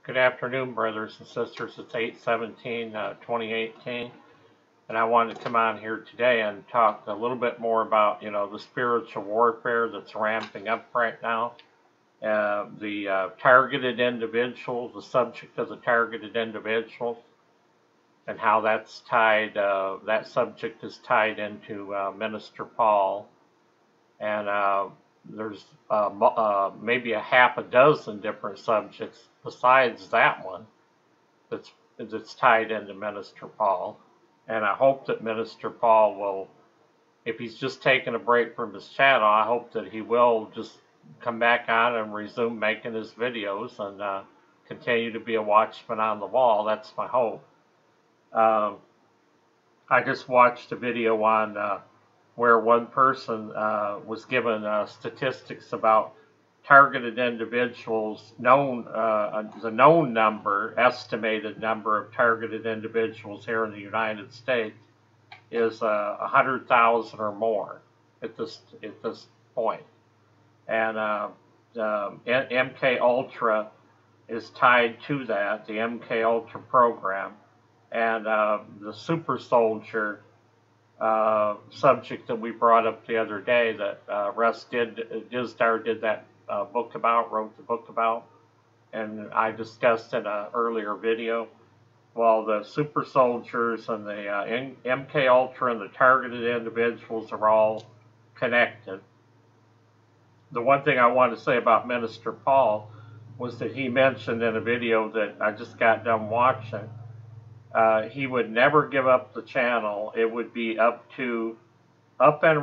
Good afternoon, brothers and sisters. It's 8/17/2018, and I wanted to come on here today and talk a little bit more about, the spiritual warfare that's ramping up right now. The targeted individuals, the subject of the targeted individuals, and how that's tied. That subject is tied into Minister Paul, and there's maybe a half a dozen different subjects besides that one that's tied into Minister Paul. And I hope that Minister Paul will, if he's just taking a break from his channel, I hope that he will just come back on and resume making his videos and continue to be a watchman on the wall. That's my hope. I just watched a video on where one person was given statistics about targeted individuals, the known number, estimated number of targeted individuals here in the United States is 100,000 or more at this point. And MK Ultra is tied to that, the MK Ultra program, and the Super Soldier subject that we brought up the other day that Russ Dizdar did that wrote the book about, and I discussed in an earlier video. Well, the super soldiers and the MK Ultra and the targeted individuals are all connected. The one thing I wanted to say about Minister Paul was that he mentioned in a video that I just got done watching, he would never give up the channel. It would be up and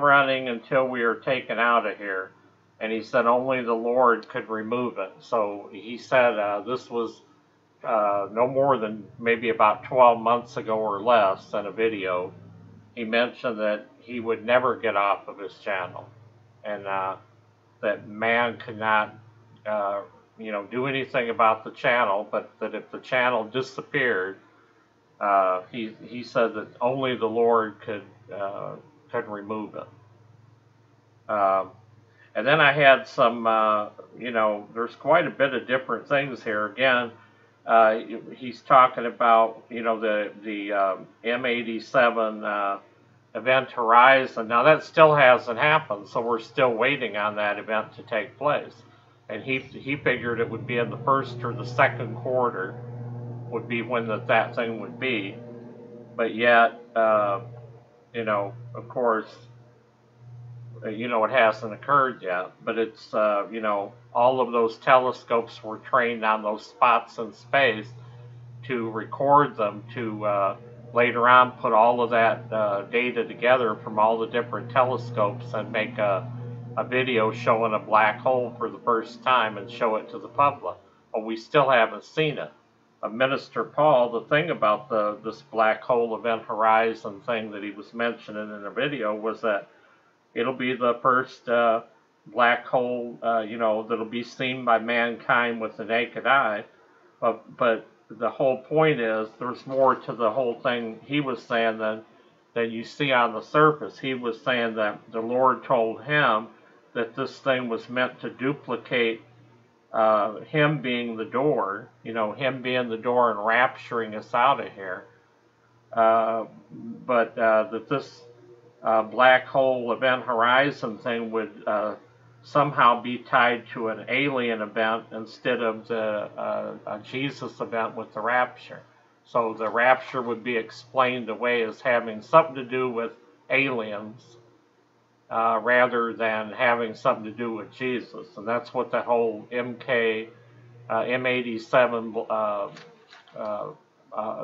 running until we are taken out of here. And he said only the Lord could remove it. So he said this was no more than maybe about 12 months ago or less in a video. He mentioned that he would never get off of his channel, and that man could not do anything about the channel, but that if the channel disappeared, he said that only the Lord could remove it. And then I had some, there's quite a bit of different things here. Again, he's talking about, the M87 Event Horizon. Now that still hasn't happened, so we're still waiting on that event to take place. And he figured it would be in the first or the second quarter would be when that thing would be. But yet, of course, it hasn't occurred yet. But it's, all of those telescopes were trained on those spots in space to record them, to later on put all of that data together from all the different telescopes and make a video showing a black hole for the first time and show it to the public. But we still haven't seen it. Minister Paul, the thing about this black hole event horizon thing that he was mentioning in the video was that it'll be the first black hole, that'll be seen by mankind with the naked eye. But the whole point is there's more to the whole thing he was saying than you see on the surface. He was saying that the Lord told him that this thing was meant to duplicate him being the door, him being the door and rapturing us out of here. But that this black hole event horizon thing would somehow be tied to an alien event instead of the Jesus event with the rapture. So the rapture would be explained away as having something to do with aliens rather than having something to do with Jesus. And that's what the whole M87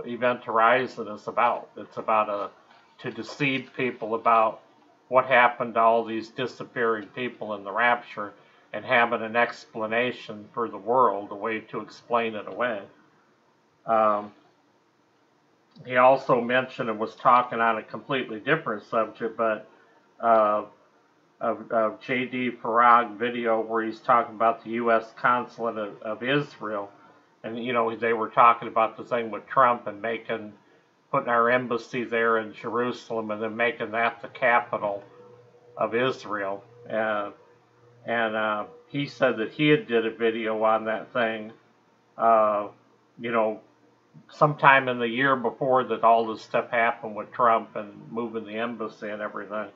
Event Horizon is about. It's about to deceive people about what happened to all these disappearing people in the rapture and having an explanation for the world, a way to explain it away. He also mentioned and was talking on a completely different subject, but of J.D. Farag video where he's talking about the U.S. consulate of Israel. And, they were talking about the thing with Trump and putting our embassy there in Jerusalem and then making that the capital of Israel. And he said that he had did a video on that thing you know, sometime in the year before that all this stuff happened with Trump and moving the embassy and everything.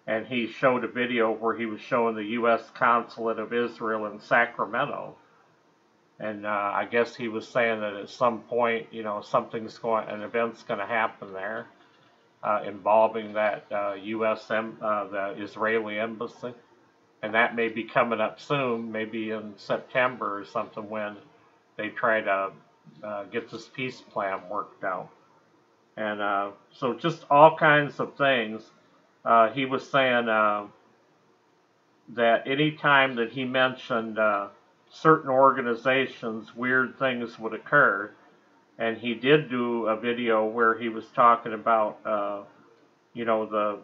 And he showed a video where he was showing the U.S. consulate of Israel in Sacramento. And I guess he was saying that at some point, an event's going to happen there involving that the Israeli embassy. And that may be coming up soon, maybe in September or something, when they try to get this peace plan worked out. And so just all kinds of things. He was saying that any time that he mentioned certain organizations, weird things would occur. And he did do a video where he was talking about, the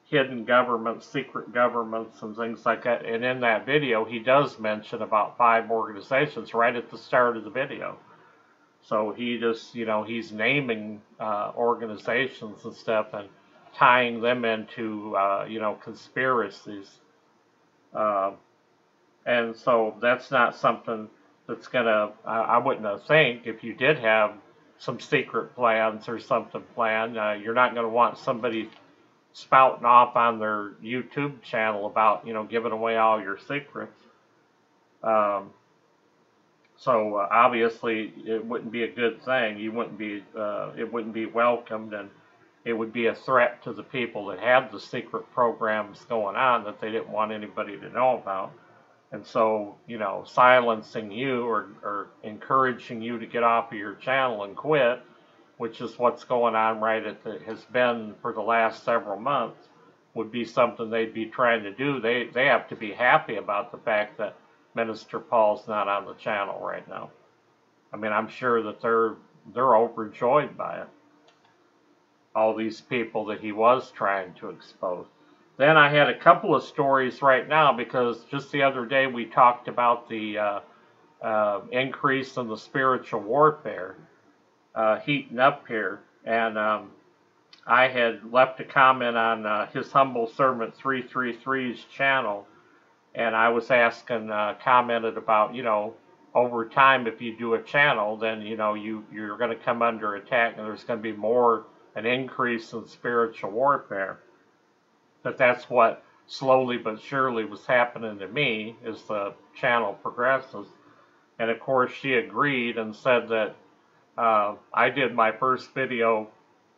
hidden governments, secret governments, and things like that. And in that video, he does mention about 5 organizations right at the start of the video. So he just, he's naming organizations and stuff and tying them into, conspiracies. And so that's not something that's going to, I wouldn't think, if you did have some secret plans or something planned, you're not going to want somebody spouting off on their YouTube channel about, giving away all your secrets. So obviously it wouldn't be a good thing. It wouldn't be welcomed, and it would be a threat to the people that had the secret programs going on that they didn't want anybody to know about. And so, silencing you or encouraging you to get off of your channel and quit, which is what's going on has been for the last several months, would be something they'd be trying to do. They have to be happy about the fact that Minister Paul's not on the channel right now. I mean, I'm sure that they're overjoyed by it. All these people that he was trying to expose. Then I had a couple of stories right now, because just the other day we talked about the increase in the spiritual warfare heating up here, and I had left a comment on His Humble Servant 333's channel, and I was asking, commented about, over time, if you do a channel, then you're going to come under attack, and there's going to be an increase in spiritual warfare. But that's what slowly but surely was happening to me as the channel progresses. And of course she agreed and said that I did my first video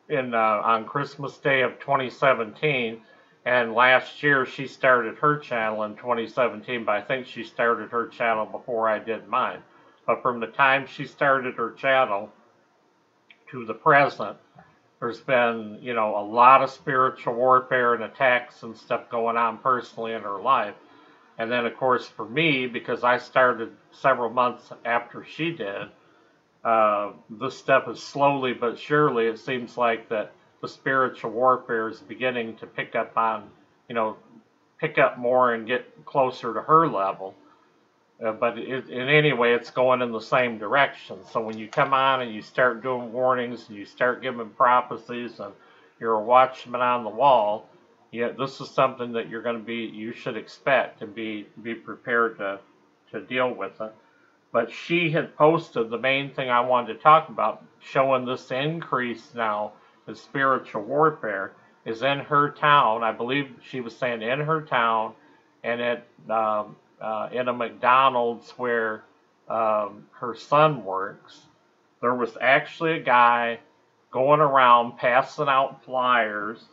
on Christmas Day of 2017, and last year she started her channel in 2017, but I think she started her channel before I did mine. But from the time she started her channel to the present, there's been, a lot of spiritual warfare and attacks and stuff going on personally in her life. And then, of course, for me, because I started several months after she did, this stuff is slowly but surely, it seems like that the spiritual warfare is beginning to pick up more and get closer to her level. But in any way, it's going in the same direction. So when you come on and you start doing warnings and you start giving prophecies and you're a watchman on the wall, this is something that you should expect and be prepared to deal with it. But she had posted the main thing I wanted to talk about, showing this increase now in spiritual warfare is in her town. I believe she was saying in her town, and in a McDonald's where her son works, there was actually a guy going around passing out flyers,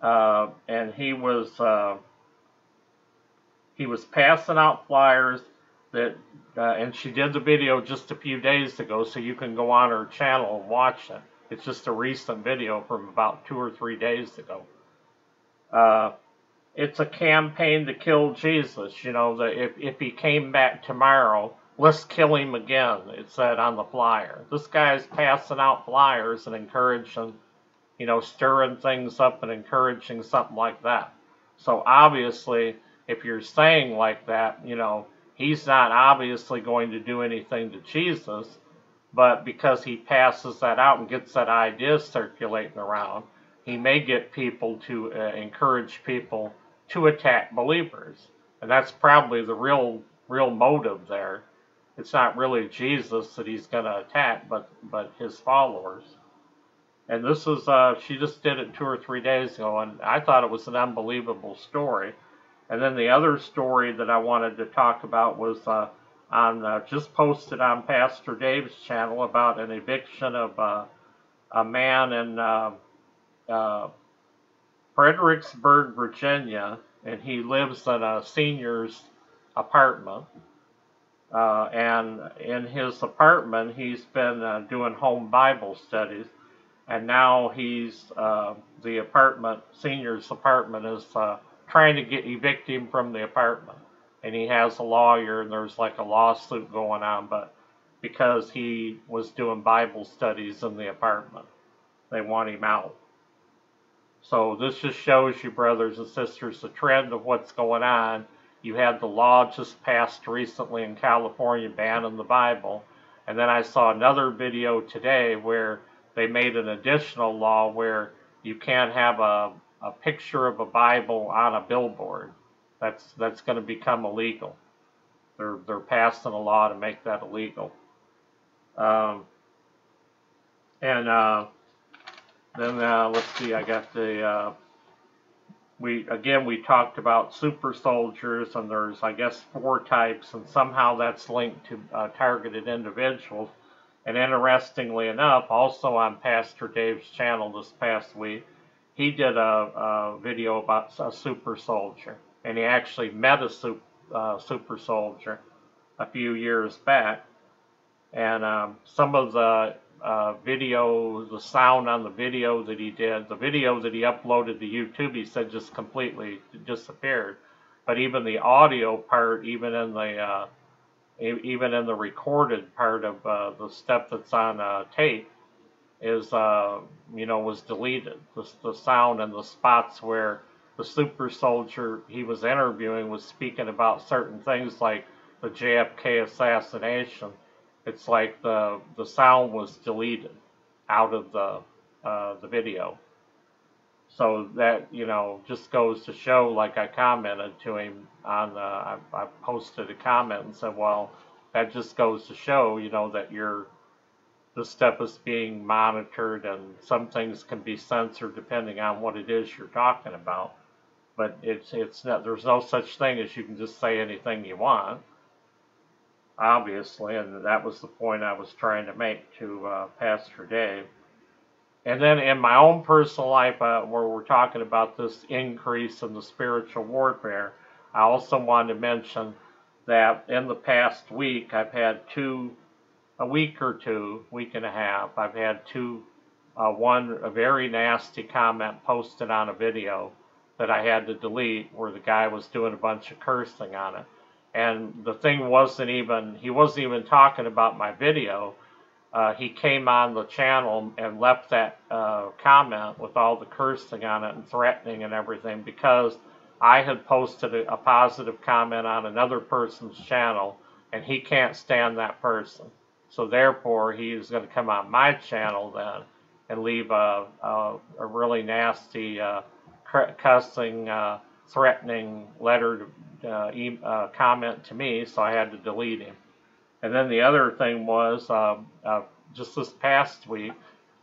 and he was passing out flyers that, and she did the video just a few days ago, so you can go on her channel and watch it. It's just a recent video from about 2 or 3 days ago. It's a campaign to kill Jesus. If he came back tomorrow, let's kill him again, it said on the flyer. This guy's passing out flyers and encouraging, stirring things up and encouraging something like that. So obviously, if you're saying like that, he's not obviously going to do anything to Jesus, but because he passes that out and gets that idea circulating around, he may get people to encourage people to attack believers. And that's probably the real motive there. it's not really Jesus that he's going to attack, but his followers. And this is she just did it 2 or 3 days ago, and I thought it was an unbelievable story. And then the other story that I wanted to talk about was just posted on Pastor Dave's channel about an eviction of a man in Fredericksburg, Virginia, and he lives in a senior's apartment. And in his apartment, he's been doing home Bible studies, and now the senior's apartment is trying to evict him from the apartment. And he has a lawyer, and there's like a lawsuit going on, but because he was doing Bible studies in the apartment, they want him out. So this just shows you, brothers and sisters, the trend of what's going on. You had the law just passed recently in California banning the Bible, and then I saw another video today where they made an additional law where you can't have a picture of a Bible on a billboard. That's going to become illegal. They're passing a law to make that illegal. Then let's see. I got the we talked about super soldiers, and there's, I guess, 4 types, and somehow that's linked to targeted individuals. And interestingly enough, also on Pastor Dave's channel this past week, he did a video about a super soldier, and he actually met a super soldier a few years back. And some of the the sound on the video that he did, the video that he uploaded to YouTube, he said just completely disappeared. But even the audio part, even in the recorded part of the stuff that's on tape, is was deleted. The sound and the spots where the super soldier he was interviewing was speaking about certain things like the JFK assassination. It's like the sound was deleted out of the video. So that, just goes to show, like I commented to him on, I posted a comment and said, well, that just goes to show, that this stuff is being monitored, and some things can be censored depending on what it is you're talking about. But it's not, there's no such thing as you can just say anything you want, obviously, and that was the point I was trying to make to Pastor Dave. And then in my own personal life, where we're talking about this increase in the spiritual warfare, I also wanted to mention that in the past week, I've had week and a half, I've had a very nasty comment posted on a video that I had to delete, where the guy was doing a bunch of cursing on it. And the thing he wasn't even talking about my video. He came on the channel and left that comment with all the cursing on it and threatening and everything, because I had posted a positive comment on another person's channel, and he can't stand that person. So therefore, he is going to come on my channel then and leave a really nasty cussing, threatening letter comment to me, so I had to delete him. And then the other thing was, just this past week,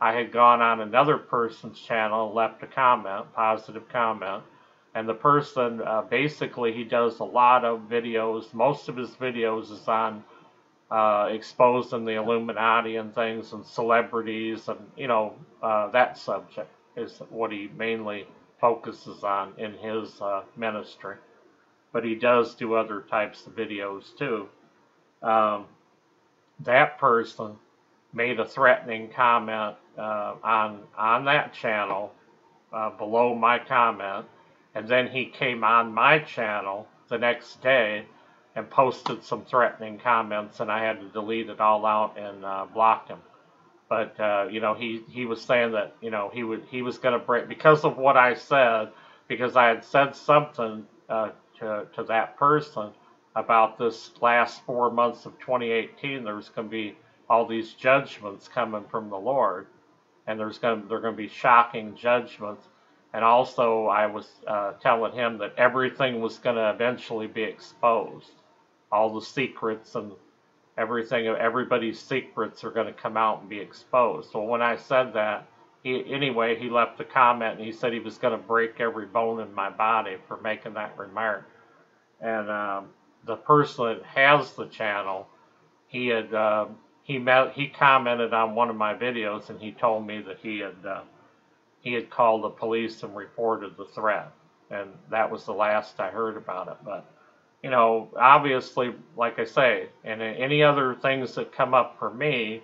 I had gone on another person's channel and left a positive comment, and the person, basically, he does a lot of videos. Most of his videos is on exposing the Illuminati and things, and celebrities, and that subject is what he mainly focuses on in his ministry. But he does do other types of videos too. That person made a threatening comment on that channel below my comment, and then he came on my channel the next day and posted some threatening comments, and I had to delete it all out and block him. But he was saying that he was going to break, because of what I said, because I had said something to that person about this last 4 months of 2018. There's going to be all these judgments coming from the Lord, and they're going to be shocking judgments. And also, I was telling him that everything was going to eventually be exposed, all the secrets and everybody's secrets are going to come out and be exposed. So when I said that, he left a comment and he said he was going to break every bone in my body for making that remark. And the person that has the channel, he had he commented on one of my videos and he told me that he had called the police and reported the threat, and that was the last I heard about it. But you know, obviously, like I say, and any other things that come up for me,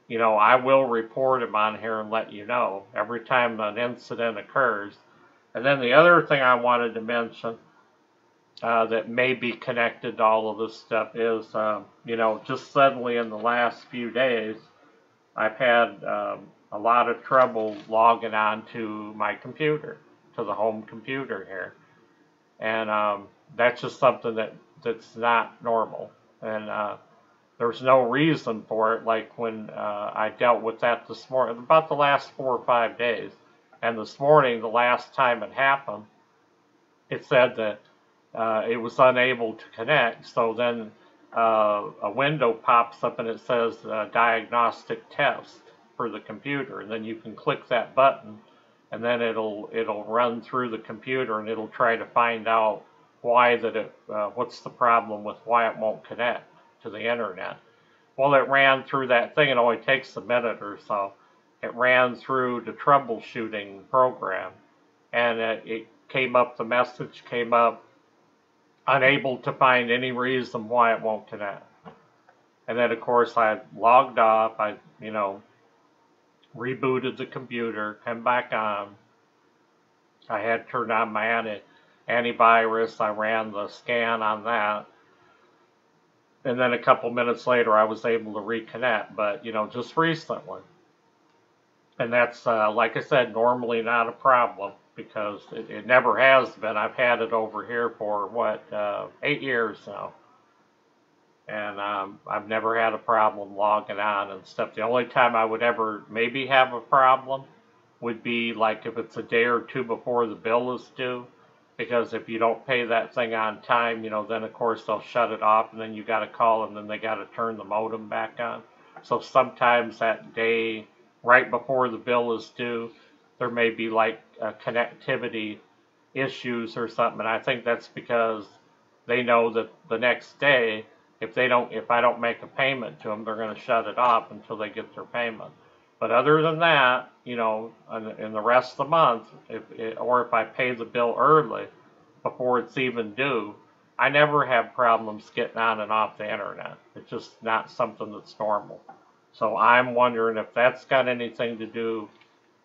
you know, I will report them on here and let you know every time an incident occurs. And then the other thing I wanted to mention that may be connected to all of this stuff is, you know, just suddenly in the last few days, I've had a lot of trouble logging on to my computer, to the home computer here. And that's just something that's not normal. And there's no reason for it, like when I dealt with that this morning, about the last 4 or 5 days. And this morning, the last time it happened, it said that it was unable to connect. So then a window pops up and it says diagnostic test for the computer. And then you can click that button and then it'll run through the computer and it'll try to find out what's the problem with why it won't connect to the internet. Well, it ran through that thing. It only takes a minute or so. It ran through the troubleshooting program, and the message came up, unable to find any reason why it won't connect. And then, of course, I logged off. I, you know, rebooted the computer, came back on. I had turned on my antivirus. I ran the scan on that. And then a couple minutes later, I was able to reconnect, but, you know, just recently. And that's, like I said, normally not a problem because it never has been. I've had it over here for, 8 years now. And I've never had a problem logging on and stuff. The only time I would ever maybe have a problem would be like if it's a day or two before the bill is due. Because if you don't pay that thing on time, you know, then of course they'll shut it off and then you got to call and then they got to turn the modem back on. So sometimes that day, right before the bill is due, there may be like connectivity issues or something. And I think that's because they know that the next day, if I don't make a payment to them, they're going to shut it off until they get their payment. But other than that, you know, in the rest of the month, if I pay the bill early before it's even due, I never have problems getting on and off the internet. It's just not something that's normal. So I'm wondering if that's got anything to do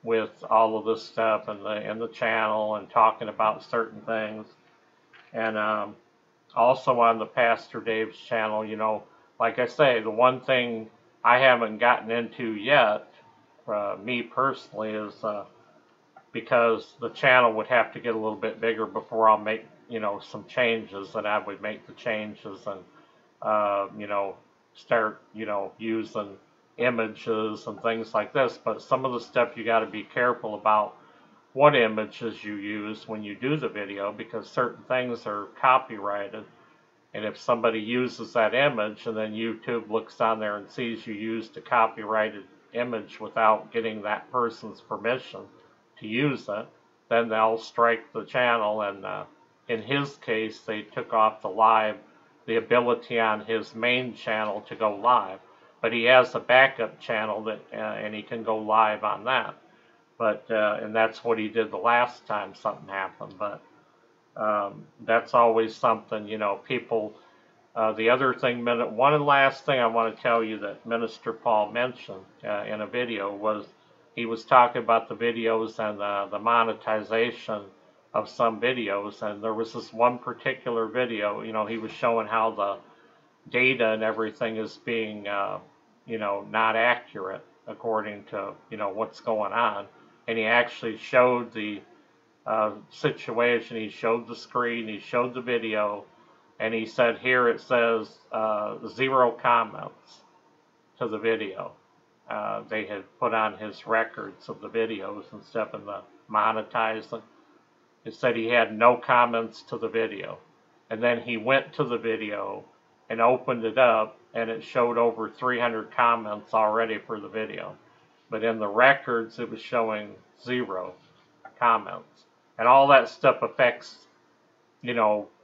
with all of this stuff and the channel and talking about certain things. And also on the Pastor Dave's channel, you know, like I say, the one thing I haven't gotten into yet, me personally, is because the channel would have to get a little bit bigger before I'll make, you know, some changes, and I would make the changes and, you know, start, you know, using images and things like this. But some of the stuff you got to be careful about what images you use when you do the video, because certain things are copyrighted. And if somebody uses that image and then YouTube looks on there and sees you used a copyrighted image without getting that person's permission to use it, then they'll strike the channel. And in his case, they took off the ability on his main channel to go live. But he has a backup channel that, and he can go live on that. But and that's what he did the last time something happened. But that's always something, you know, people. The other thing, one last thing I want to tell you that Minister Paul mentioned in a video was he was talking about the videos and the monetization of some videos. And there was this one particular video, you know, he was showing how the data and everything is being, you know, not accurate according to, you know, what's going on. And he actually showed the situation. He showed the screen, he showed the video, and he said here it says 0 comments to the video. They had put on his records of the videos and stuff in the monetizing. It said he had no comments to the video. And then he went to the video and opened it up, and it showed over 300 comments already for the video. But in the records, it was showing 0 comments. And all that stuff affects,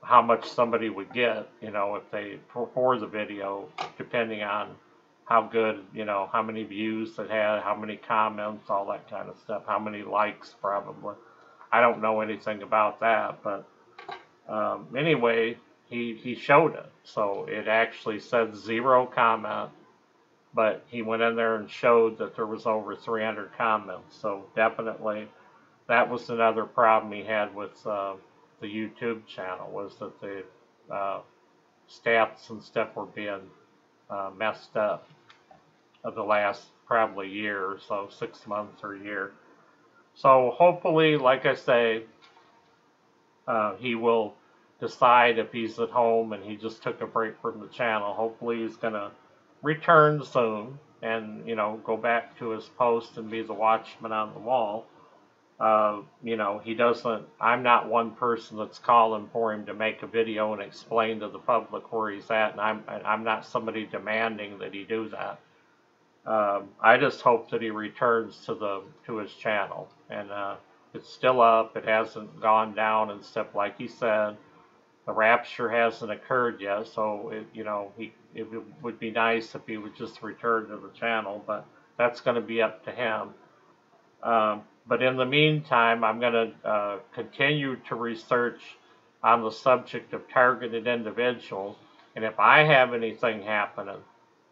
how much somebody would get, if they, for the video, depending on how good, how many views it had, how many comments, all that kind of stuff, how many likes probably. I don't know anything about that, but anyway, he showed it. So it actually said 0 comment, but he went in there and showed that there was over 300 comments. So definitely that was another problem he had with the YouTube channel, was that the stats and stuff were being messed up of the last probably year or so, 6 months or a year. So hopefully, like I say, he will decide if he's at home and he just took a break from the channel. Hopefully he's going to return soon and, go back to his post and be the watchman on the wall. He doesn't, I'm not one person that's calling for him to make a video and explain to the public where he's at, and I'm not somebody demanding that he do that. I just hope that he returns to his channel, and it's still up. It hasn't gone down and stuff like he said. The rapture hasn't occurred yet, so it would be nice if he would just return to the channel, but that's going to be up to him. But in the meantime, I'm going to continue to research on the subject of targeted individuals, and if I have anything happening,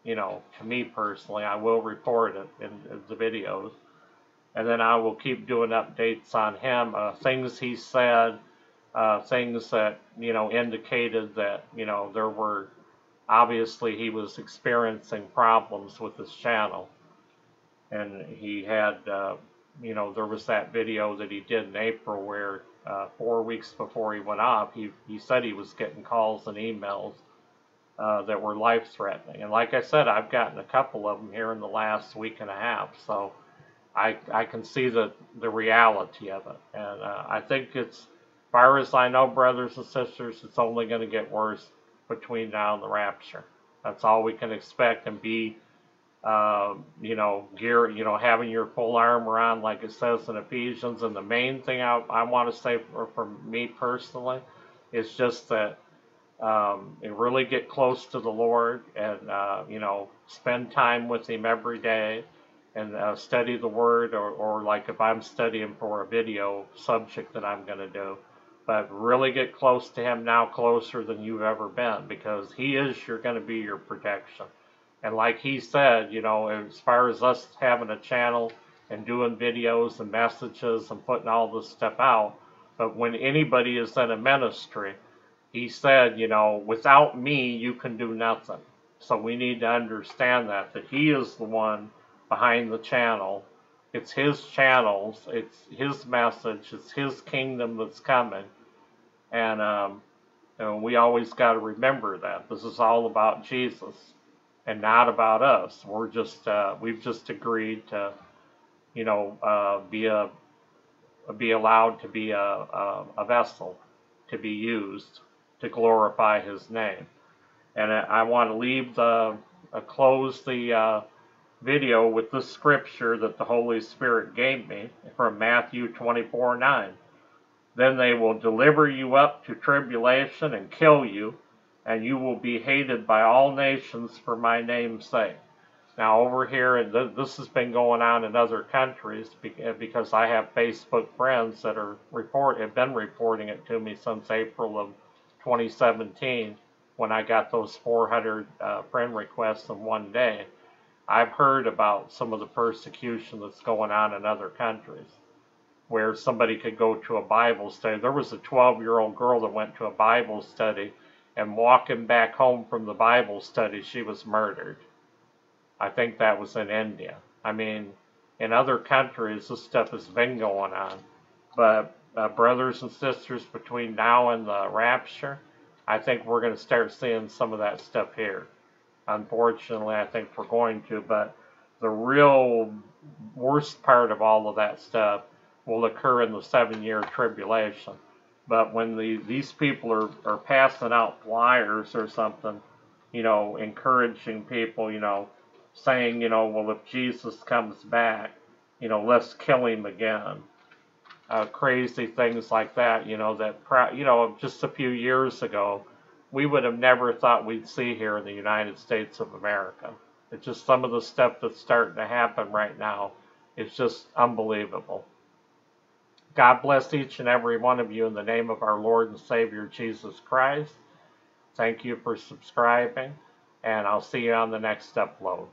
to me personally, I will report it in the videos, and then I will keep doing updates on him, things he said, things that, indicated that, there were, obviously he was experiencing problems with his channel, and he had, there was that video that he did in April where 4 weeks before he went off, he said he was getting calls and emails that were life-threatening. And like I said, I've gotten a couple of them here in the last week and a half, so I can see the reality of it. And I think it's, as far as I know, brothers and sisters, it's only going to get worse between now and the rapture. That's all we can expect, and be, gear, having your full armor on, like it says in Ephesians. And the main thing I want to say for me personally is just that really get close to the Lord, and spend time with Him every day, and study the Word, or like if I'm studying for a video subject that I'm going to do, but really get close to Him now, closer than you've ever been, because He is going to be your protection. And like He said, as far as us having a channel and doing videos and messages and putting all this stuff out, but when anybody is in a ministry, He said, without me, you can do nothing. So we need to understand that He is the one behind the channel. It's His channels, it's His message, it's His kingdom that's coming. And we always got to remember that. This is all about Jesus and not about us. We're just, we've just agreed to, be allowed to be a vessel to be used to glorify His name. And I want to close the video with this scripture that the Holy Spirit gave me from Matthew 24:9. Then they will deliver you up to tribulation and kill you, and you will be hated by all nations for my name's sake. Now over here, and this has been going on in other countries, because I have Facebook friends that have been reporting it to me since April of 2017, when I got those 400 friend requests in one day. I've heard about some of the persecution that's going on in other countries, where somebody could go to a Bible study. There was a 12-year-old girl that went to a Bible study, and walking back home from the Bible study, she was murdered. I think that was in India. I mean, in other countries, this stuff has been going on. But brothers and sisters, between now and the rapture, I think we're going to start seeing some of that stuff here. Unfortunately, I think we're going to, but the real worst part of all of that stuff will occur in the 7-year tribulation. But when these people are passing out flyers or something, encouraging people, saying, well, if Jesus comes back, let's kill him again. Crazy things like that, just a few years ago, we would have never thought we'd see here in the United States of America. It's just some of the stuff that's starting to happen right now. It's just unbelievable. God bless each and every one of you in the name of our Lord and Savior Jesus Christ. Thank you for subscribing, and I'll see you on the next upload.